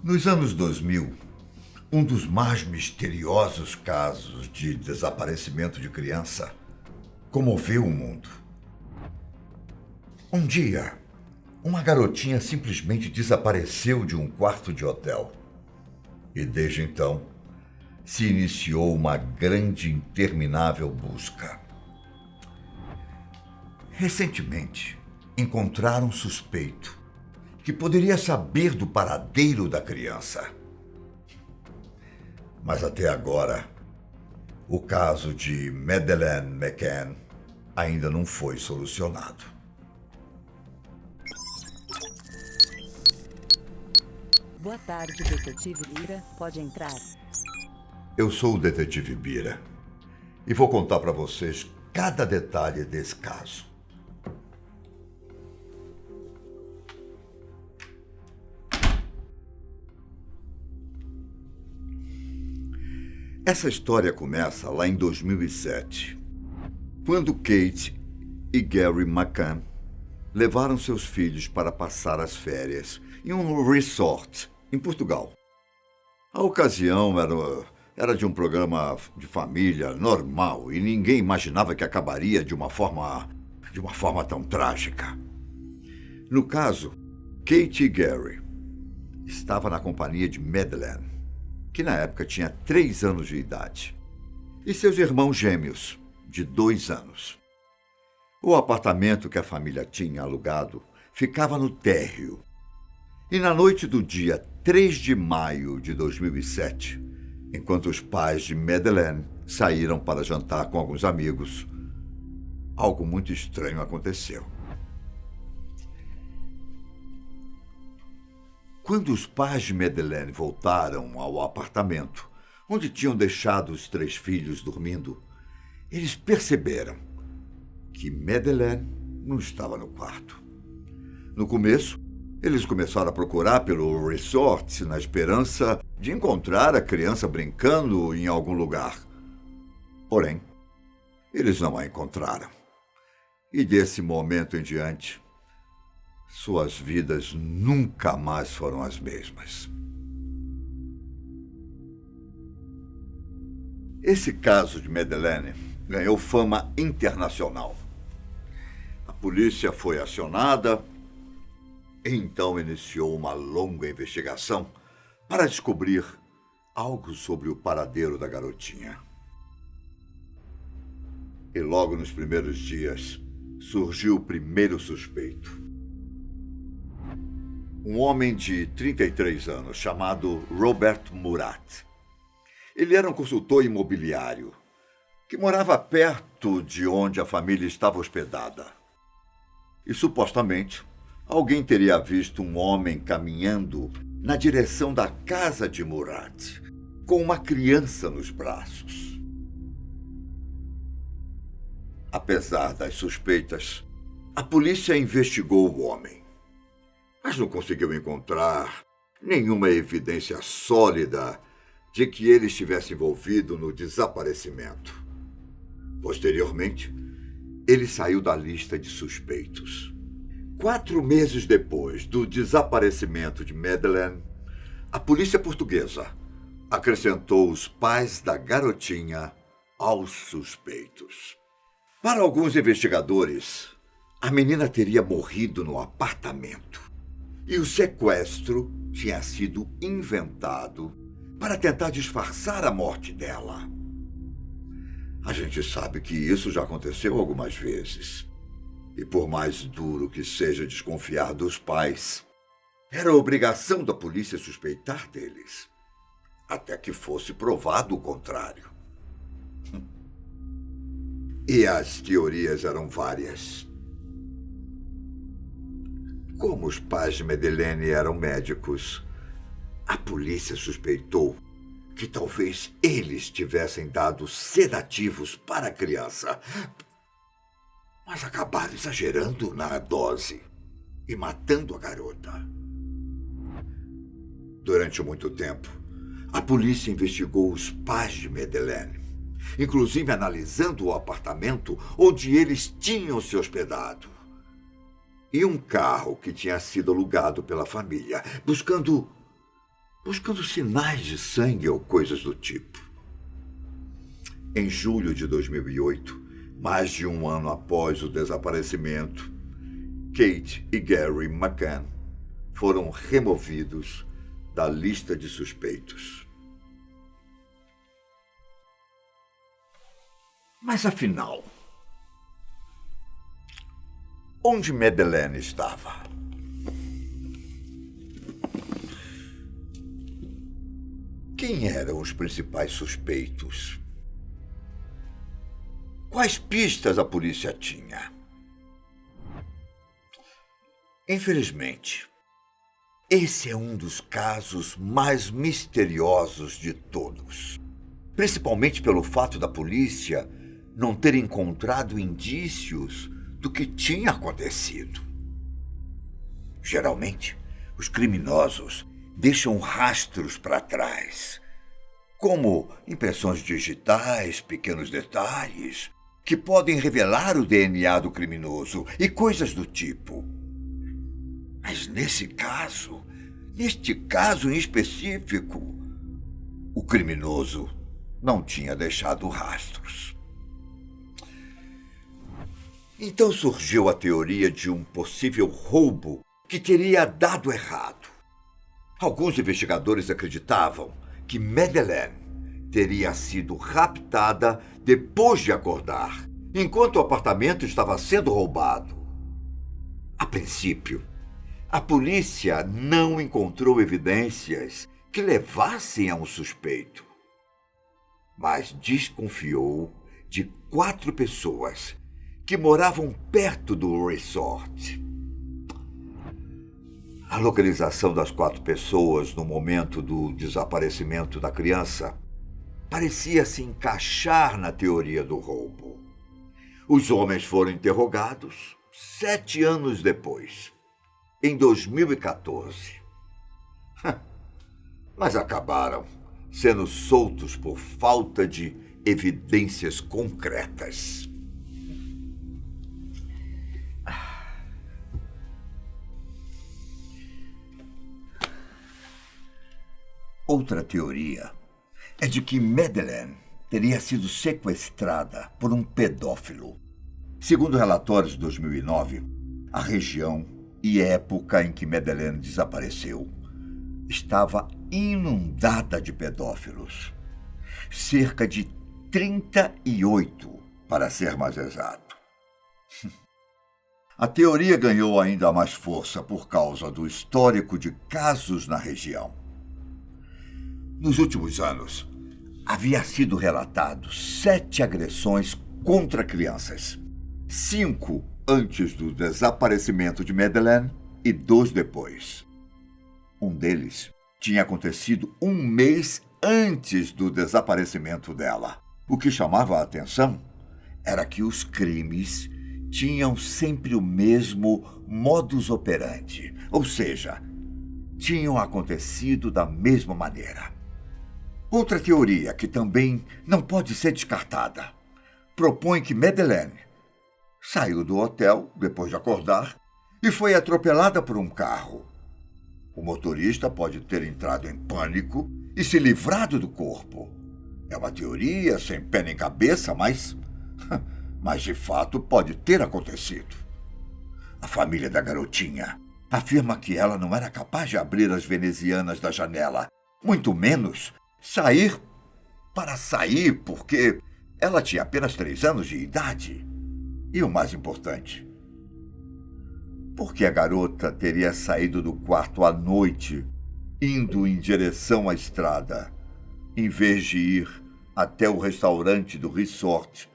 Nos anos 2000, um dos mais misteriosos casos de desaparecimento de criança comoveu o mundo. Um dia, uma garotinha simplesmente desapareceu de um quarto de hotel. E desde então, se iniciou uma grande e interminável busca. Recentemente, encontraram um suspeito que poderia saber do paradeiro da criança. Mas até agora, o caso de Madeleine McCann ainda não foi solucionado. Boa tarde, detetive Bira. Pode entrar. Eu sou o detetive Bira e vou contar para vocês cada detalhe desse caso. Essa história começa lá em 2007, quando Kate e Gary McCann levaram seus filhos para passar as férias em um resort em Portugal. A ocasião era de um programa de família normal e ninguém imaginava que acabaria de uma forma tão trágica. No caso, Kate e Gary estavam na companhia de Madeleine, que na época tinha 3 anos de idade, e seus irmãos gêmeos, de 2 anos. O apartamento que a família tinha alugado ficava no térreo. E na noite do dia 3 de maio de 2007, enquanto os pais de Madeleine saíram para jantar com alguns amigos, algo muito estranho aconteceu. Quando os pais de Madeleine voltaram ao apartamento, onde tinham deixado os 3 filhos dormindo, eles perceberam que Madeleine não estava no quarto. No começo, eles começaram a procurar pelo resort na esperança de encontrar a criança brincando em algum lugar. Porém, eles não a encontraram. E desse momento em diante, suas vidas nunca mais foram as mesmas. Esse caso de Madeleine ganhou fama internacional. A polícia foi acionada e então iniciou uma longa investigação para descobrir algo sobre o paradeiro da garotinha. E logo nos primeiros dias surgiu o primeiro suspeito. Um homem de 33 anos chamado Robert Murat. Ele era um consultor imobiliário que morava perto de onde a família estava hospedada. E supostamente, alguém teria visto um homem caminhando na direção da casa de Murat, com uma criança nos braços. Apesar das suspeitas, a polícia investigou o homem, mas não conseguiu encontrar nenhuma evidência sólida de que ele estivesse envolvido no desaparecimento. Posteriormente, ele saiu da lista de suspeitos. 4 meses depois do desaparecimento de Madeleine, a polícia portuguesa acrescentou os pais da garotinha aos suspeitos. Para alguns investigadores, a menina teria morrido no apartamento. E o sequestro tinha sido inventado para tentar disfarçar a morte dela. A gente sabe que isso já aconteceu algumas vezes. E por mais duro que seja desconfiar dos pais, era obrigação da polícia suspeitar deles, até que fosse provado o contrário. E as teorias eram várias. Como os pais de Madeleine eram médicos, a polícia suspeitou que talvez eles tivessem dado sedativos para a criança, mas acabaram exagerando na dose e matando a garota. Durante muito tempo, a polícia investigou os pais de Madeleine, inclusive analisando o apartamento onde eles tinham se hospedado. E um carro que tinha sido alugado pela família, buscando buscando sinais de sangue ou coisas do tipo. Em julho de 2008, mais de um ano após o desaparecimento, Kate e Gary McCann foram removidos da lista de suspeitos. Mas afinal, onde Madeleine estava? Quem eram os principais suspeitos? Quais pistas a polícia tinha? Infelizmente, esse é um dos casos mais misteriosos de todos. Principalmente pelo fato da polícia não ter encontrado indícios do que tinha acontecido. Geralmente, os criminosos deixam rastros para trás, como impressões digitais, pequenos detalhes, que podem revelar o DNA do criminoso e coisas do tipo. Mas neste caso em específico, o criminoso não tinha deixado rastros. Então surgiu a teoria de um possível roubo que teria dado errado. Alguns investigadores acreditavam que Madeleine teria sido raptada depois de acordar, enquanto o apartamento estava sendo roubado. A princípio, a polícia não encontrou evidências que levassem a um suspeito, mas desconfiou de 4 pessoas que moravam perto do resort. A localização das 4 pessoas no momento do desaparecimento da criança parecia se encaixar na teoria do roubo. Os homens foram interrogados 7 anos depois, em 2014. Mas acabaram sendo soltos por falta de evidências concretas. Outra teoria é de que Madeleine teria sido sequestrada por um pedófilo. Segundo relatórios de 2009, a região e época em que Madeleine desapareceu estava inundada de pedófilos. Cerca de 38, para ser mais exato. A teoria ganhou ainda mais força por causa do histórico de casos na região. Nos últimos anos, havia sido relatado 7 agressões contra crianças. 5 antes do desaparecimento de Madeleine e 2 depois. Um deles tinha acontecido 1 mês antes do desaparecimento dela. O que chamava a atenção era que os crimes tinham sempre o mesmo modus operandi, ou seja, tinham acontecido da mesma maneira. Outra teoria, que também não pode ser descartada, propõe que Madeleine saiu do hotel depois de acordar e foi atropelada por um carro. O motorista pode ter entrado em pânico e se livrado do corpo. É uma teoria sem pé nem cabeça, mas de fato pode ter acontecido. A família da garotinha afirma que ela não era capaz de abrir as venezianas da janela, muito menos sair, porque ela tinha apenas 3 anos de idade. E o mais importante, por que a garota teria saído do quarto à noite, indo em direção à estrada, em vez de ir até o restaurante do resort,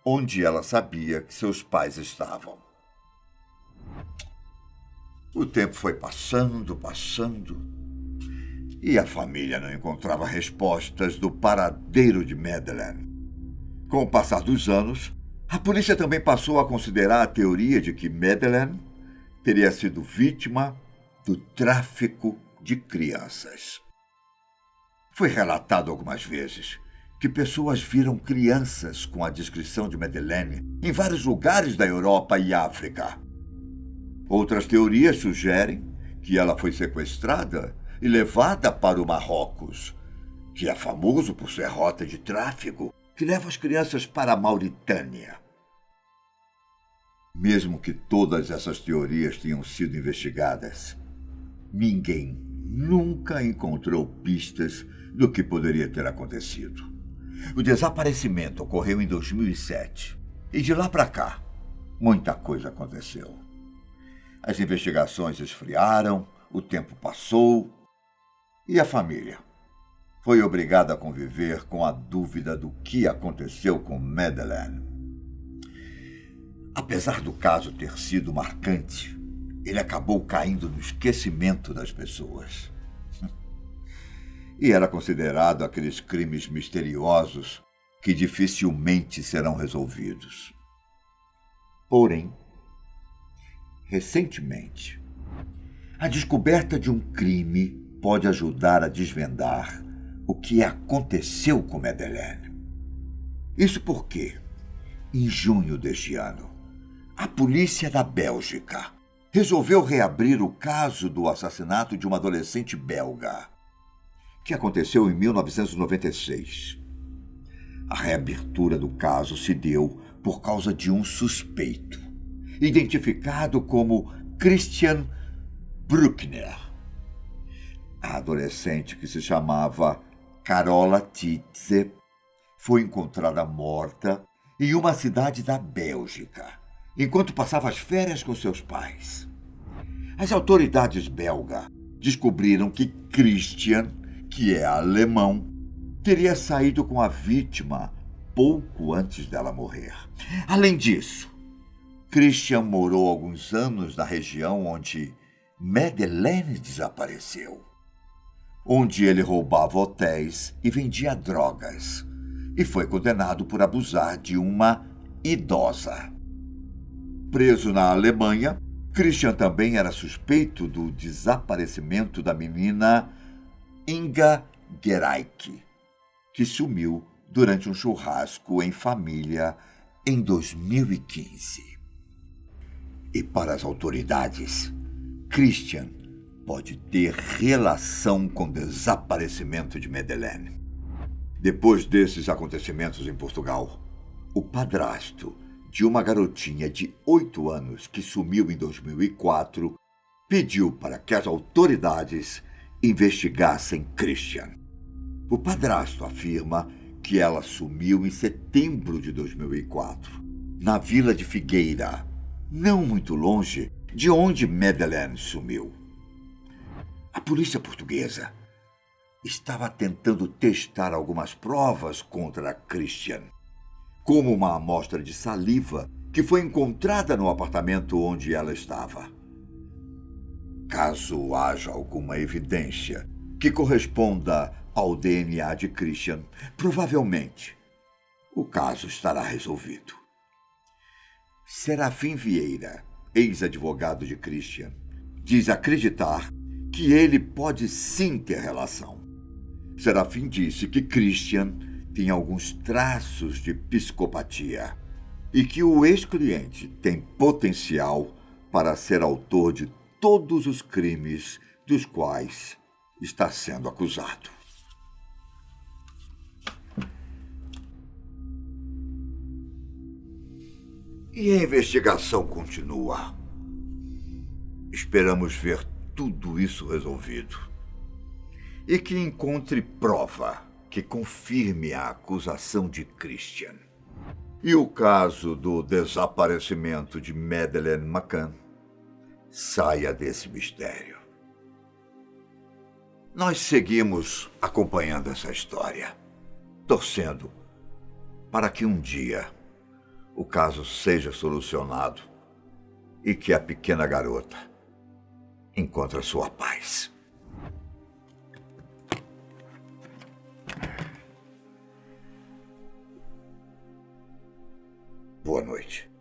onde ela sabia que seus pais estavam? O tempo foi passando, e a família não encontrava respostas do paradeiro de Madeleine. Com o passar dos anos, a polícia também passou a considerar a teoria de que Madeleine teria sido vítima do tráfico de crianças. Foi relatado algumas vezes que pessoas viram crianças com a descrição de Madeleine em vários lugares da Europa e África. Outras teorias sugerem que ela foi sequestrada e levada para o Marrocos, que é famoso por ser rota de tráfego que leva as crianças para a Mauritânia. Mesmo que todas essas teorias tenham sido investigadas, ninguém nunca encontrou pistas do que poderia ter acontecido. O desaparecimento ocorreu em 2007 e de lá para cá, muita coisa aconteceu. As investigações esfriaram, o tempo passou e a família foi obrigada a conviver com a dúvida do que aconteceu com Madeleine. Apesar do caso ter sido marcante, ele acabou caindo no esquecimento das pessoas. E era considerado aqueles crimes misteriosos que dificilmente serão resolvidos. Porém, recentemente, a descoberta de um crime pode ajudar a desvendar o que aconteceu com Madeleine. Isso porque, em junho deste ano, a polícia da Bélgica resolveu reabrir o caso do assassinato de uma adolescente belga, que aconteceu em 1996. A reabertura do caso se deu por causa de um suspeito, identificado como Christian Bruckner. A adolescente, que se chamava Carola Titze, foi encontrada morta em uma cidade da Bélgica, enquanto passava as férias com seus pais. As autoridades belgas descobriram que Christian, que é alemão, teria saído com a vítima pouco antes dela morrer. Além disso, Christian morou alguns anos na região onde Madeleine desapareceu, onde ele roubava hotéis e vendia drogas, e foi condenado por abusar de uma idosa. Preso na Alemanha, Christian também era suspeito do desaparecimento da menina Inga Gereik, que sumiu durante um churrasco em família em 2015. E para as autoridades, Christian pode ter relação com o desaparecimento de Madeleine. Depois desses acontecimentos em Portugal, o padrasto de uma garotinha de 8 anos que sumiu em 2004 pediu para que as autoridades investigassem Christian. O padrasto afirma que ela sumiu em setembro de 2004, na vila de Figueira, não muito longe de onde Madeleine sumiu. A polícia portuguesa estava tentando testar algumas provas contra Christian, como uma amostra de saliva que foi encontrada no apartamento onde ela estava. Caso haja alguma evidência que corresponda ao DNA de Christian, provavelmente o caso estará resolvido. Serafim Vieira, ex-advogado de Christian, diz acreditar que ele pode sim ter relação. Serafim disse que Christian tem alguns traços de psicopatia e que o ex-cliente tem potencial para ser autor de todos os crimes dos quais está sendo acusado. E a investigação continua. Esperamos ver tudo isso resolvido e que encontre prova que confirme a acusação de Christian. E o caso do desaparecimento de Madeleine McCann saia desse mistério. Nós seguimos acompanhando essa história, torcendo para que um dia o caso seja solucionado e que a pequena garota encontre a sua paz. Boa noite.